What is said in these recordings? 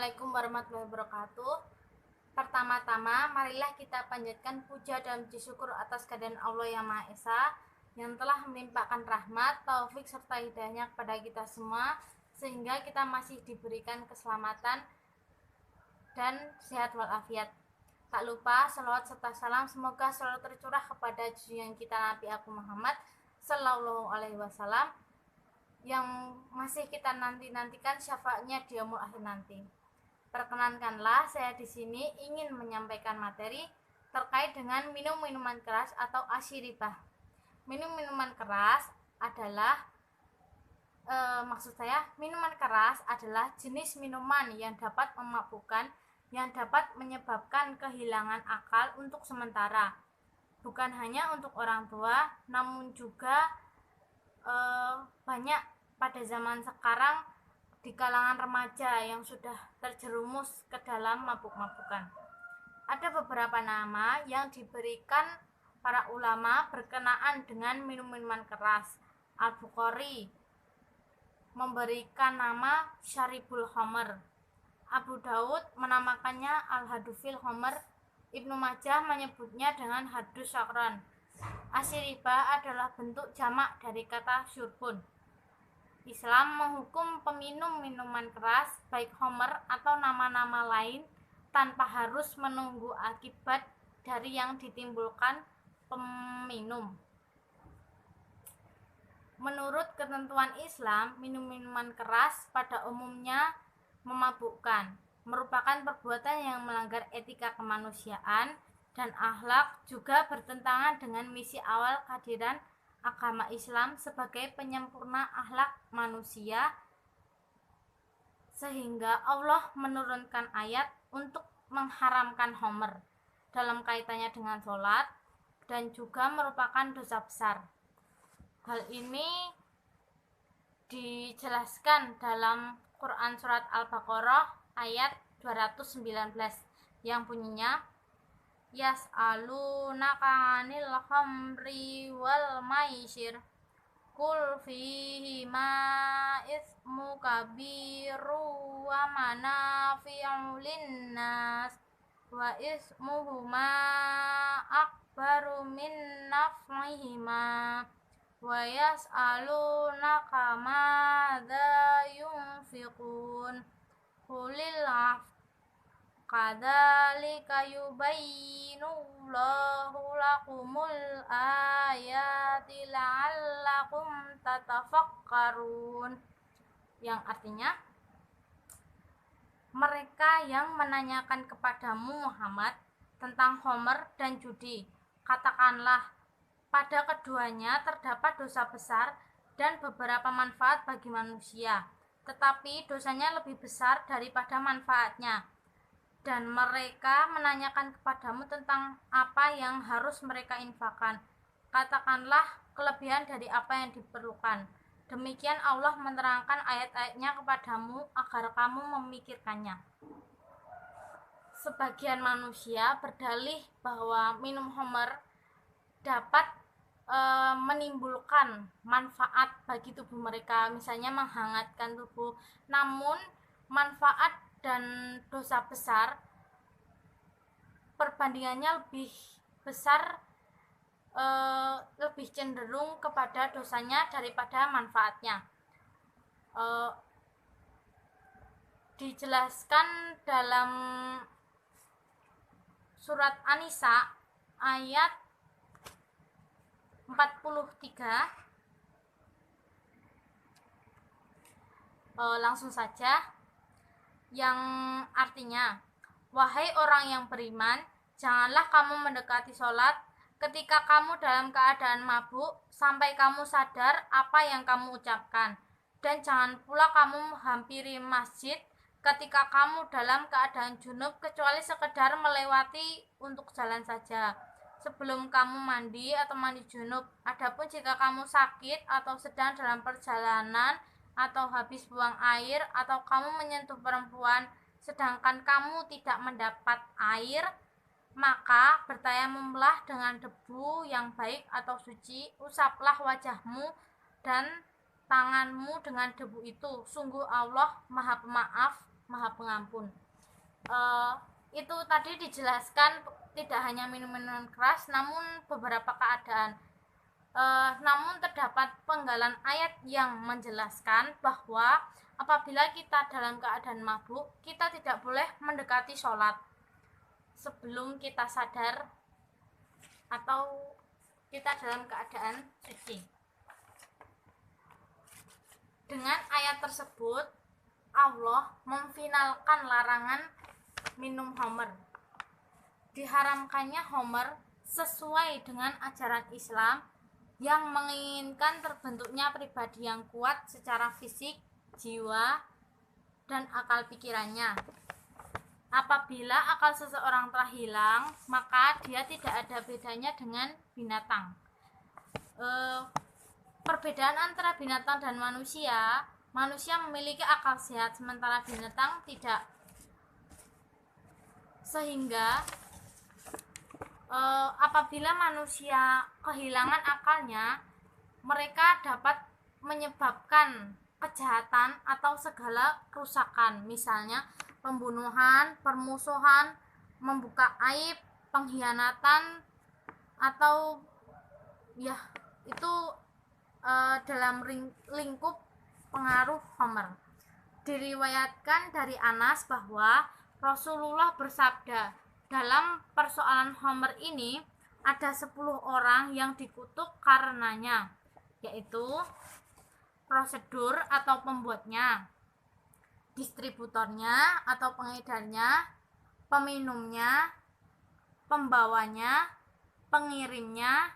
Assalamualaikum warahmatullahi wabarakatuh. Pertama-tama, marilah kita panjatkan puja dan puji syukur atas kehadiran Allah yang Maha Esa yang telah melimpahkan rahmat, taufik serta hidayahnya kepada kita semua sehingga kita masih diberikan keselamatan dan sehat walafiat. Tak lupa salawat serta salam semoga selalu tercurah kepada junjungan kita Nabi Agung Muhammad Sallallahu Alaihi Wasallam yang masih kita nantikan syafaatnya di yaumul akhir nanti. Perkenankanlah saya di sini ingin menyampaikan materi terkait dengan minum minuman keras atau asyiribah. Minum minuman keras adalah minuman keras adalah jenis minuman yang dapat memabukkan, yang dapat menyebabkan kehilangan akal untuk sementara. Bukan hanya untuk orang tua, namun juga banyak pada zaman sekarang di kalangan remaja yang sudah terjerumus ke dalam mabuk-mabukan. Ada beberapa nama yang diberikan para ulama berkenaan dengan minum-minuman keras. Al-Bukhari memberikan nama Syaribul Khamr, Abu Daud menamakannya Al-Hadufil Khamr, Ibnu Majah menyebutnya dengan Hadus Syakran. Asyiribah adalah bentuk jamak dari kata syurbun. Islam menghukum peminum minuman keras baik khamr atau nama-nama lain tanpa harus menunggu akibat dari yang ditimbulkan peminum. Menurut ketentuan Islam, minum-minuman keras pada umumnya memabukkan, merupakan perbuatan yang melanggar etika kemanusiaan dan akhlak, juga bertentangan dengan misi awal kehadiran agama Islam sebagai penyempurna akhlak manusia, sehingga Allah menurunkan ayat untuk mengharamkan khamr dalam kaitannya dengan sholat dan juga merupakan dosa besar. Hal ini dijelaskan dalam Quran surat Al-Baqarah ayat 219 yang bunyinya Yas'alunaka 'anil khamri wal maisir qul fihima ismu kabiru wa manafi'u linnas wa ismuhuma akbaru min naf'ihima wa yas'alunaka madza yunfiqun qulil kadzalika yubayyinullahu lakumul ayati la'allakum tatafakkarun, yang artinya mereka yang menanyakan kepadamu Muhammad tentang khamr dan judi, katakanlah pada keduanya terdapat dosa besar dan beberapa manfaat bagi manusia, tetapi dosanya lebih besar daripada manfaatnya. Dan mereka menanyakan kepadamu tentang apa yang harus mereka infakkan. Katakanlah kelebihan dari apa yang diperlukan. Demikian Allah menerangkan ayat-ayatnya kepadamu agar kamu memikirkannya. Sebagian manusia berdalih bahwa minum khamr dapat menimbulkan manfaat bagi tubuh mereka, misalnya menghangatkan tubuh. Namun manfaat dan dosa besar perbandingannya lebih besar, lebih cenderung kepada dosanya daripada manfaatnya. Dijelaskan dalam surat An-Nisa ayat 43. Langsung saja, yang artinya, wahai orang yang beriman, janganlah kamu mendekati sholat ketika kamu dalam keadaan mabuk sampai kamu sadar apa yang kamu ucapkan, dan jangan pula kamu menghampiri masjid ketika kamu dalam keadaan junub kecuali sekedar melewati untuk jalan saja sebelum kamu mandi atau mandi junub. Adapun jika kamu sakit atau sedang dalam perjalanan atau habis buang air atau kamu menyentuh perempuan sedangkan kamu tidak mendapat air, maka bertayamumlah dengan debu yang baik atau suci, usaplah wajahmu dan tanganmu dengan debu itu. Sungguh Allah Maha Pemaaf, Maha Pengampun. Itu tadi dijelaskan tidak hanya minuman keras, namun beberapa keadaan. Namun terdapat penggalan ayat yang menjelaskan bahwa apabila kita dalam keadaan mabuk, kita tidak boleh mendekati sholat sebelum kita sadar atau kita dalam keadaan suci. Dengan ayat tersebut, Allah memfinalkan larangan minum khamr. Diharamkannya khamr sesuai dengan ajaran Islam yang menginginkan terbentuknya pribadi yang kuat secara fisik, jiwa, dan akal pikirannya. Apabila akal seseorang telah hilang, maka dia tidak ada bedanya dengan binatang. Perbedaan antara binatang dan manusia memiliki akal sehat sementara binatang tidak, sehingga apabila manusia kehilangan akalnya, mereka dapat menyebabkan kejahatan atau segala kerusakan, misalnya pembunuhan, permusuhan, membuka aib, pengkhianatan, atau ya itu dalam lingkup pengaruh khamr. Diriwayatkan dari Anas bahwa Rasulullah bersabda, dalam persoalan khamr ini ada 10 orang yang dikutuk karenanya, yaitu prosedur atau pembuatnya, distributornya atau pengedarnya, peminumnya, pembawanya, pengirimnya,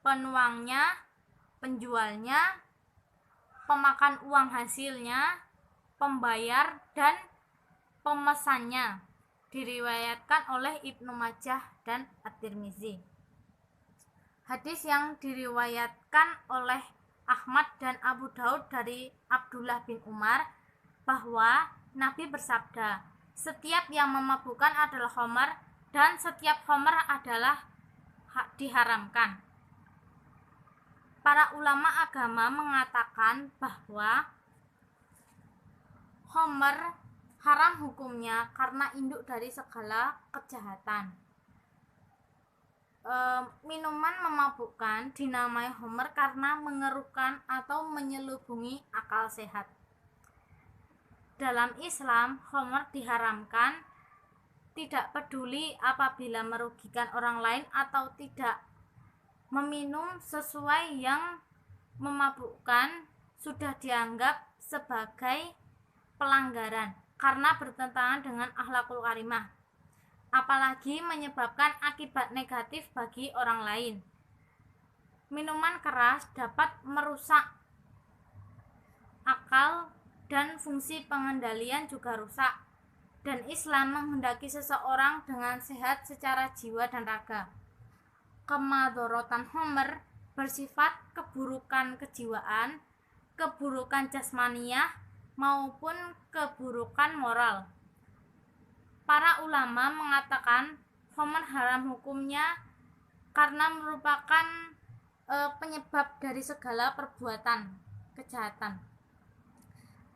penuangnya, penjualnya, pemakan uang hasilnya, pembayar, dan pemesannya. Diriwayatkan oleh Ibnu Majah dan At-Tirmizi. Hadis yang diriwayatkan oleh Ahmad dan Abu Daud dari Abdullah bin Umar bahwa Nabi bersabda, setiap yang memabukkan adalah khamr dan setiap khamr adalah diharamkan. Para ulama agama mengatakan bahwa khamr haram hukumnya karena induk dari segala kejahatan. Minuman memabukkan dinamai khamr karena mengeruhkan atau menyelubungi akal sehat. Dalam Islam, khamr diharamkan tidak peduli apabila merugikan orang lain atau tidak. Meminum sesuai yang memabukkan sudah dianggap sebagai pelanggaran karena bertentangan dengan akhlakul karimah, apalagi menyebabkan akibat negatif bagi orang lain. Minuman keras dapat merusak akal dan fungsi pengendalian juga rusak, dan Islam menghendaki seseorang dengan sehat secara jiwa dan raga. Kemadorotan khamr bersifat keburukan kejiwaan, keburukan jasmaniah, maupun keburukan moral. Para ulama mengatakan khamr haram hukumnya karena merupakan penyebab dari segala perbuatan kejahatan.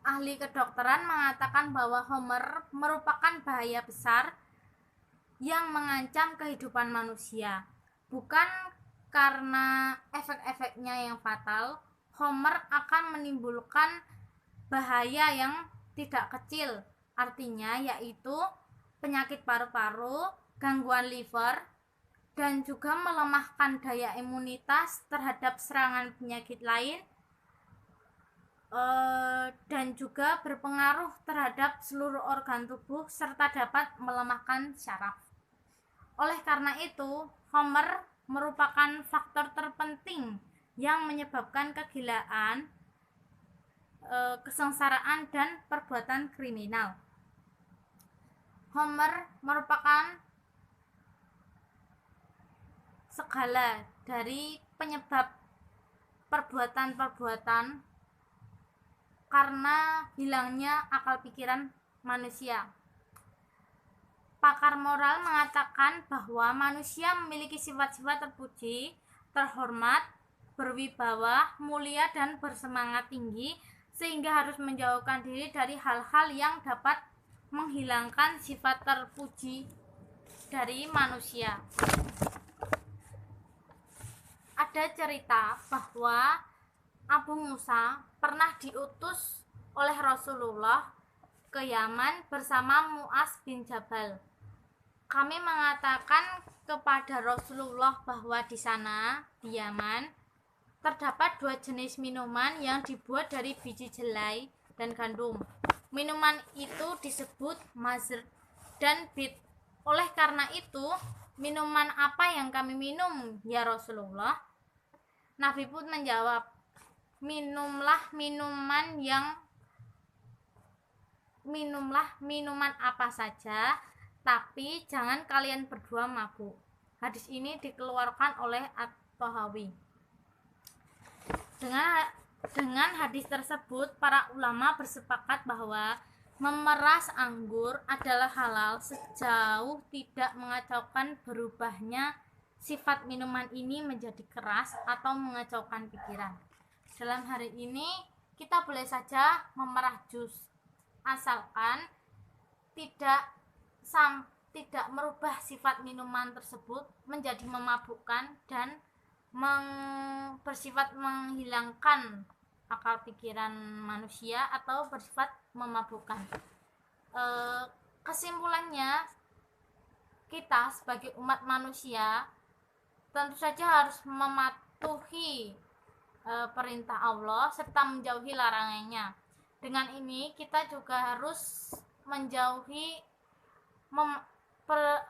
Ahli kedokteran mengatakan bahwa khamr merupakan bahaya besar yang mengancam kehidupan manusia. Bukan karena efek-efeknya yang fatal, khamr akan menimbulkan bahaya yang tidak kecil, artinya yaitu penyakit paru-paru, gangguan liver, dan juga melemahkan daya imunitas terhadap serangan penyakit lain, dan juga berpengaruh terhadap seluruh organ tubuh serta dapat melemahkan syaraf. Oleh karena itu, khamr merupakan faktor terpenting yang menyebabkan kegilaan, kesengsaraan, dan perbuatan kriminal. Khamr merupakan segala dari penyebab perbuatan-perbuatan karena hilangnya akal pikiran manusia. Pakar moral mengatakan bahwa manusia memiliki sifat-sifat terpuji, terhormat, berwibawa, mulia, dan bersemangat tinggi, sehingga harus menjauhkan diri dari hal-hal yang dapat menghilangkan sifat terpuji dari manusia. Ada cerita bahwa Abu Musa pernah diutus oleh Rasulullah ke Yaman bersama Mu'az bin Jabal. Kami mengatakan kepada Rasulullah bahwa di sana, di Yaman, terdapat 2 jenis minuman yang dibuat dari biji jelai dan gandum. Minuman itu disebut mazr dan bit. Oleh karena itu, minuman apa yang kami minum, ya Rasulullah? Nabi pun menjawab, minumlah minuman apa saja, tapi jangan kalian berdua mabuk. Hadis ini dikeluarkan oleh At-Tahawi. Dengan hadis tersebut, para ulama bersepakat bahwa memeras anggur adalah halal sejauh tidak mengacaukan berubahnya sifat minuman ini menjadi keras atau mengacaukan pikiran. Dalam hari ini kita boleh saja memerah jus asalkan tidak merubah sifat minuman tersebut menjadi memabukkan dan bersifat menghilangkan akal pikiran manusia atau bersifat memabukkan. Kesimpulannya, kita sebagai umat manusia tentu saja harus mematuhi perintah Allah serta menjauhi larangannya. Dengan ini kita juga harus menjauhi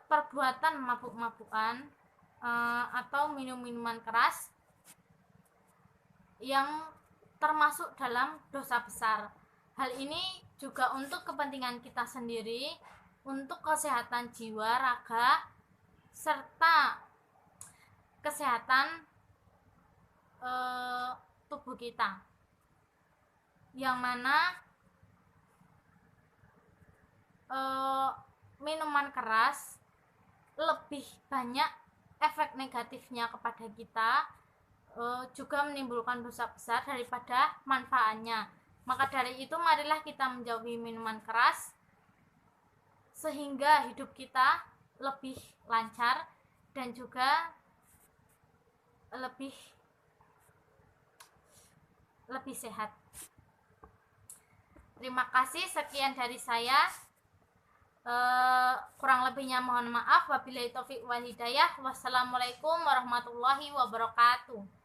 perbuatan mabuk-mabukan atau minum-minuman keras yang termasuk dalam dosa besar. Hal ini juga untuk kepentingan kita sendiri, untuk kesehatan jiwa, raga, serta kesehatan tubuh kita, yang mana minuman keras lebih banyak efek negatifnya kepada kita, juga menimbulkan dosa besar daripada manfaatnya. Maka dari itu marilah kita menjauhi minuman keras sehingga hidup kita lebih lancar dan juga lebih sehat. Terima kasih, sekian dari saya. Kurang lebihnya mohon maaf. Wabillahi taufiq wal hidayah. Wassalamualaikum warahmatullahi wabarakatuh.